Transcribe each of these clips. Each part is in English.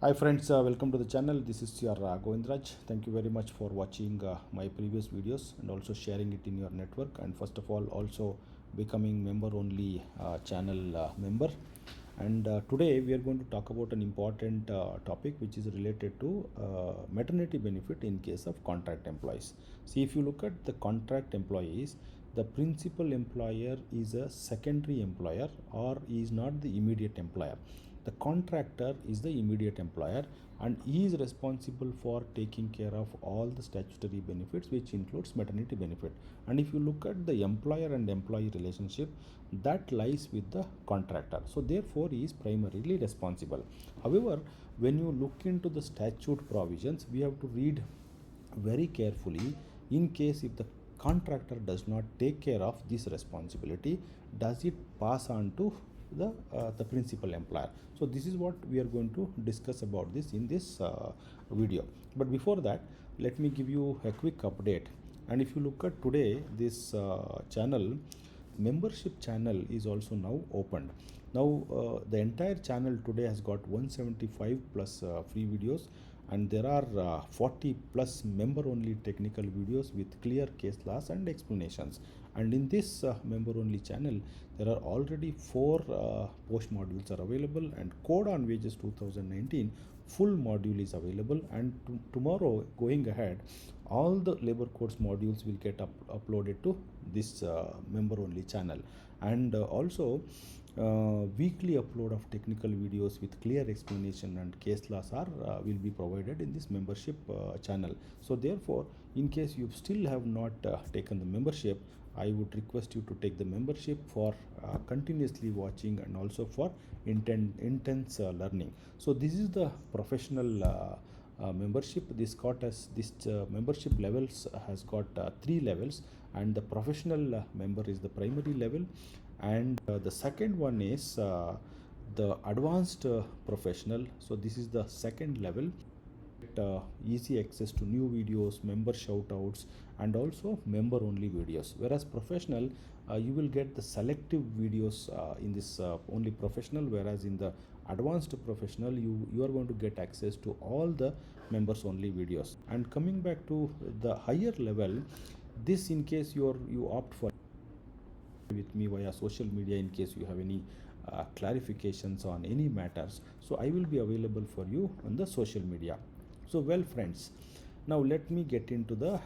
Hi friends, welcome to the channel. This is your Govindraj. Thank you very much for watching my previous videos and also sharing it in your network, and first of all also becoming member only channel member. And today we are going to talk about an important topic which is related to maternity benefit in case of contract employees. See, if you look at the contract employees, the principal employer is a secondary employer or is not the immediate employer. The contractor is the immediate employer and he is responsible for taking care of all the statutory benefits, which includes maternity benefit. And if you look at the employer and employee relationship, that lies with the contractor, so therefore he is primarily responsible. However, when you look into the statute provisions, we have to read very carefully. In case if the contractor does not take care of this responsibility, does it pass on to the principal employer? So this is what we are going to discuss about this in this video. But before that, let me give you a quick update. And if you look at today, this channel membership channel is also now opened. Now the entire channel today has got 175 plus free videos, and there are 40 plus member only technical videos with clear case laws and explanations. And in this member only channel, there are already 4 post modules are available, and code on wages 2019 full module is available. And tomorrow going ahead, all the labor codes modules will get uploaded to this member only channel. And also weekly upload of technical videos with clear explanation and case laws are will be provided in this membership channel. So therefore, in case you still have not taken the membership, I would request you to take the membership for continuously watching and also for intense learning. So this is the professional membership. This membership levels has got 3 levels, and the professional member is the primary level, and the second one is the advanced professional. So this is the second level. Easy access to new videos, member shoutouts, and also member only videos. Whereas professional, you will get the selective videos in this only professional, whereas in the advanced professional, you are going to get access to all the members only videos. And coming back to the higher level, this in case you opt for with me via social media, in case you have any clarifications on any matters, so I will be available for you on the social media. So well friends, now let me get into the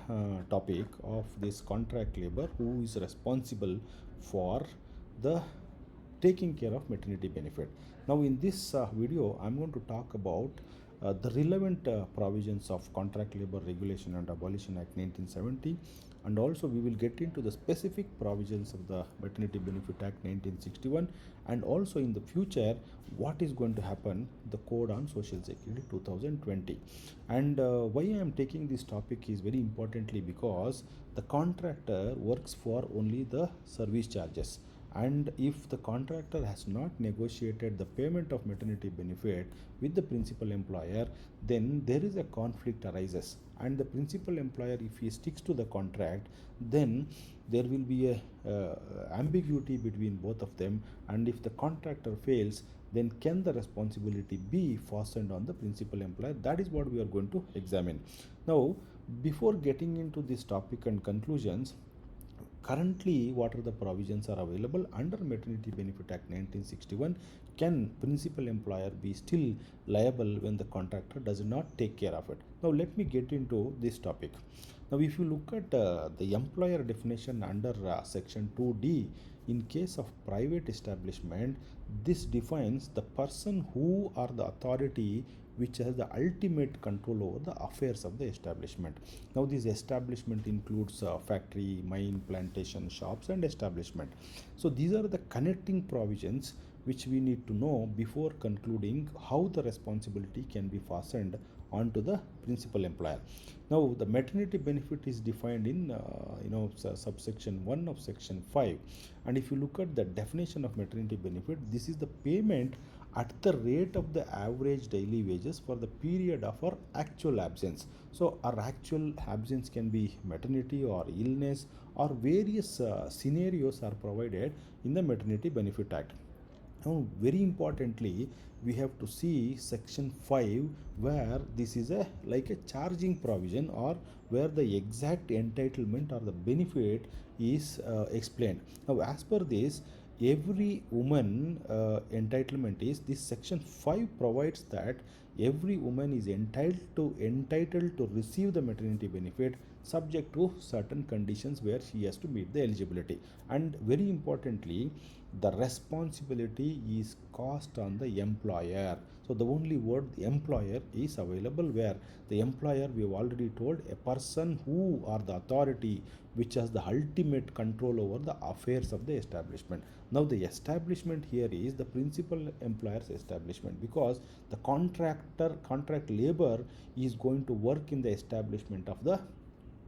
topic of this contract labor, who is responsible for the taking care of maternity benefit. Now in this video, I'm going to talk about the relevant provisions of Contract Labor Regulation and Abolition Act 1970, and also we will get into the specific provisions of the Maternity Benefit Act 1961, and also in the future what is going to happen, the Code on Social Security 2020. And why I am taking this topic is very importantly because the contractor works for only the service charges, and if the contractor has not negotiated the payment of maternity benefit with the principal employer, then there is a conflict arises. And the principal employer, if he sticks to the contract, then there will be a ambiguity between both of them, and if the contractor fails, then can the responsibility be fastened on the principal employer? That is what we are going to examine. Now, before getting into this topic and conclusions, currently what are the provisions are available under Maternity Benefit Act 1961? Can principal employer be still liable when the contractor does not take care of it? Now let me get into this topic. Now if you look at the employer definition under section 2D, in case of private establishment, this defines the person who are the authority which has the ultimate control over the affairs of the establishment. Now this establishment includes factory, mine, plantation, shops and establishment. So these are the connecting provisions which we need to know before concluding how the responsibility can be fastened onto the principal employer. Now the maternity benefit is defined in subsection 1 of section 5, and if you look at the definition of maternity benefit, this is the payment at the rate of the average daily wages for the period of our actual absence. So our actual absence can be maternity or illness, or various scenarios are provided in the Maternity Benefit Act. Now, very importantly, we have to see section 5, where this is a like a charging provision, or where the exact entitlement or the benefit is explained. Now, as per this, every woman entitlement is this section 5 provides that every woman is entitled to receive the maternity benefit subject to certain conditions where she has to meet the eligibility. And very importantly, the responsibility is cast on the employer. So the only word employer is available, where the employer, we have already told, a person who or the authority which has the ultimate control over the affairs of the establishment. Now the establishment here is the principal employer's establishment, because the contract labor is going to work in the establishment of the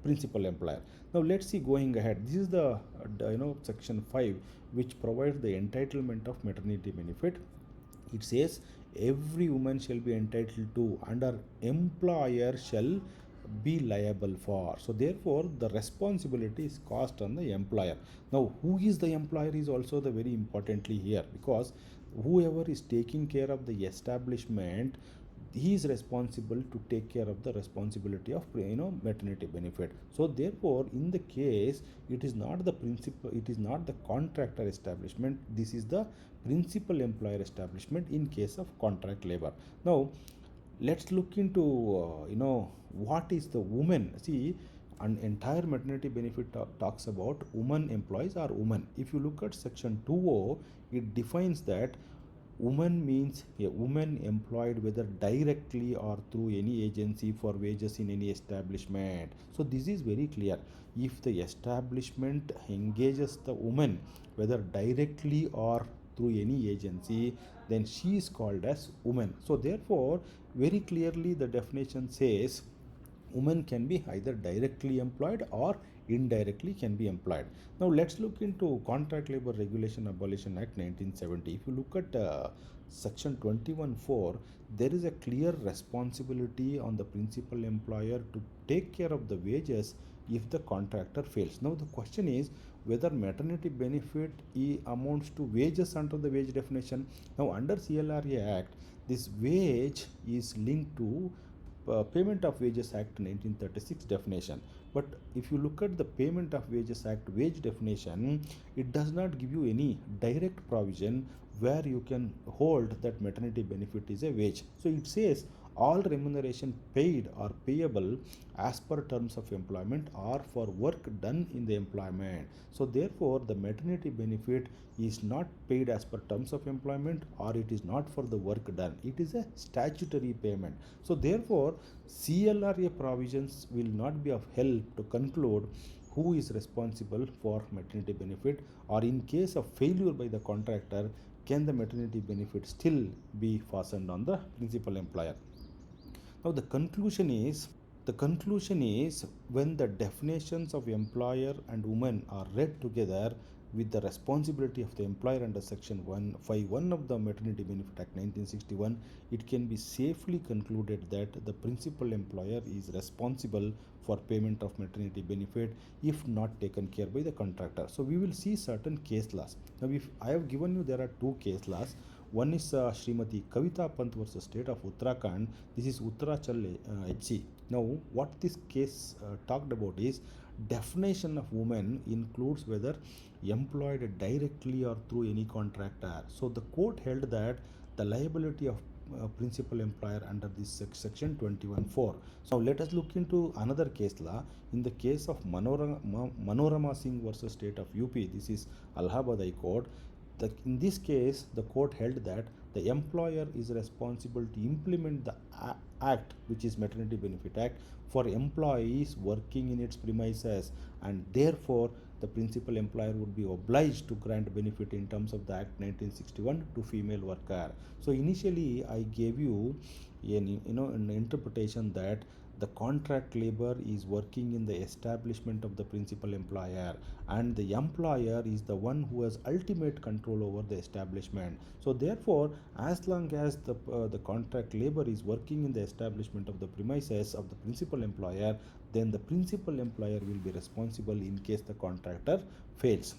principal employer. Now let's see going ahead. This is the section 5, which provides the entitlement of maternity benefit. It says every woman shall be entitled to, under employer shall be liable for. So therefore the responsibility is cast on the employer. Now who is the employer is also the very importantly here, because whoever is taking care of the establishment, he is responsible to take care of the responsibility of maternity benefit. So therefore in the case, it is not the principal, it is not the contractor establishment, this is the principal employer establishment in case of contract labor. Now let's look into what is the woman. See, an entire maternity benefit talks about woman employees or woman. If you look at section 2.0, it defines that woman means a woman employed whether directly or through any agency for wages in any establishment. So this is very clear. If the establishment engages the woman whether directly or through any agency, then she is called as woman. So therefore very clearly the definition says woman can be either directly employed or indirectly can be employed. Now let's look into Contract Labor Regulation Abolition Act 1970. If you look at section 21.4, there is a clear responsibility on the principal employer to take care of the wages if the contractor fails. Now the question is whether maternity benefit amounts to wages under the wage definition. Now under CLRA Act, this wage is linked to Payment of Wages Act 1936 definition. But if you look at the Payment of Wages Act wage definition, it does not give you any direct provision where you can hold that maternity benefit is a wage. So it says all remuneration paid or payable as per terms of employment or for work done in the employment. So therefore the maternity benefit is not paid as per terms of employment, or it is not for the work done. It is a statutory payment. So therefore CLRA provisions will not be of help to conclude who is responsible for maternity benefit, or in case of failure by the contractor, can the maternity benefit still be fastened on the principal employer. Now the conclusion is when the definitions of employer and woman are read together with the responsibility of the employer under section 151 of the Maternity Benefit Act 1961, it can be safely concluded that the principal employer is responsible for payment of maternity benefit if not taken care by the contractor. So we will see certain case laws. Now if I have given you, there are two case laws. One is Srimati Kavita Pant versus State of Uttarakhand. This is Uttarachal HC. Now, what this case talked about is definition of woman includes whether employed directly or through any contractor. So the court held that the liability of principal employer under this section 21.4. So let us look into another case law. In the case of Manorama Singh versus State of UP, this is Allahabad High Court. In this case, the court held that the employer is responsible to implement the act, which is Maternity Benefit Act, for employees working in its premises, and therefore the principal employer would be obliged to grant benefit in terms of the Act 1961 to female worker. So initially I gave you an interpretation that the contract labor is working in the establishment of the principal employer, and the employer is the one who has ultimate control over the establishment. So therefore, as long as the contract labor is working in the establishment of the premises of the principal employer, then the principal employer will be responsible in case the contractor fails.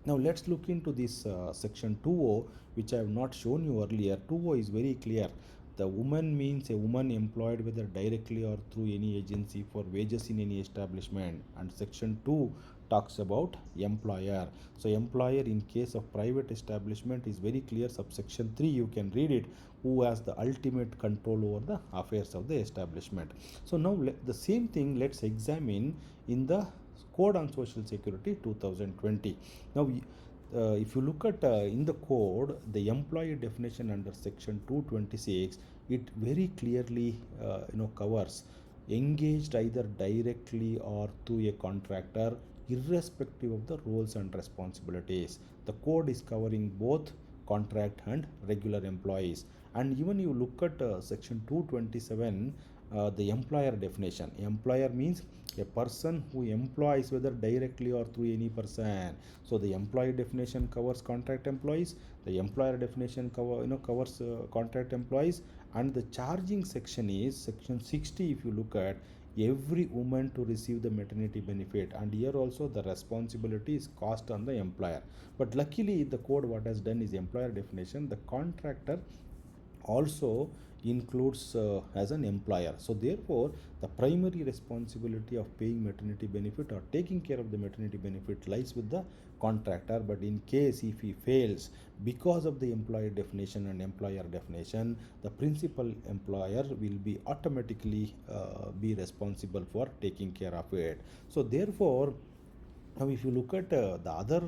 Now let's look into this section 2O, which I have not shown you earlier. 2O is very clear. The woman means a woman employed whether directly or through any agency for wages in any establishment. And section 2 talks about employer. So employer in case of private establishment is very clear. Subsection 3, you can read it, who has the ultimate control over the affairs of the establishment. So now the same thing let's examine in the Code on Social Security 2020. Now, if you look at in the code, the employee definition under section 226, it very clearly covers engaged either directly or through a contractor, irrespective of the roles and responsibilities. The code is covering both contract and regular employees. And even you look at section 227, the employer definition. Employer means a person who employs whether directly or through any person. So the employee definition covers contract employees, the employer definition covers contract employees, and the charging section is section 60. If you look at every woman to receive the maternity benefit, and here also the responsibility is cast on the employer. But luckily the code what has done is employer definition, the contractor also includes as an employer. So therefore the primary responsibility of paying maternity benefit or taking care of the maternity benefit lies with the contractor. But in case if he fails because of the employer definition and employer definition, the principal employer will be automatically be responsible for taking care of it. So therefore, now if you look at the other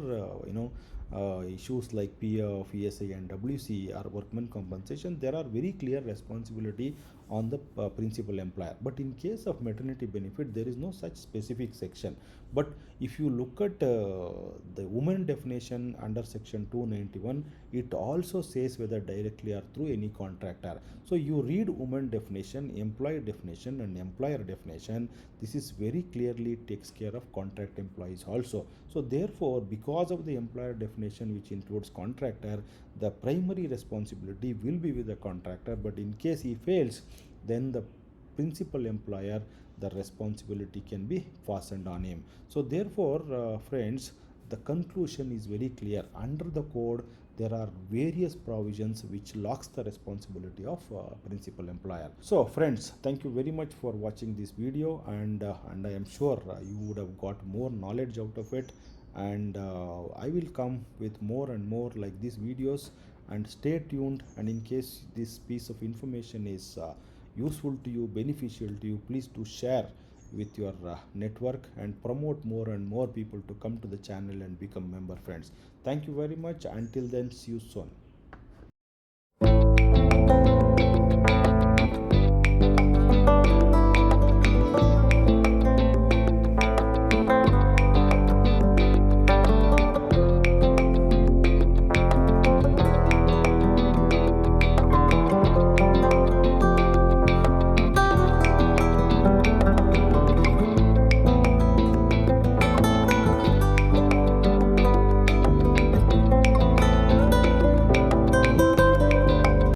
issues like PF, ESI and WC or workman compensation, there are very clear responsibility on the principal employer. But in case of maternity benefit, there is no such specific section. But if you look at the woman definition under section 291, it also says whether directly or through any contractor. So you read woman definition, employee definition and employer definition. This is very clearly takes care of contract employees also. So therefore, because of the employer definition which includes contractor, the primary responsibility will be with the contractor. But in case he fails, then the principal employer, the responsibility can be fastened on him. So therefore, friends, the conclusion is very clear. Under the code, there are various provisions which locks the responsibility of principal employer. So friends, thank you very much for watching this video, and I am sure you would have got more knowledge out of it. And I will come with more and more like these videos, and stay tuned. And in case this piece of information is useful to you, beneficial to you, please do share with your network and promote more and more people to come to the channel and become member friends. Thank you very much. Until then, see you soon.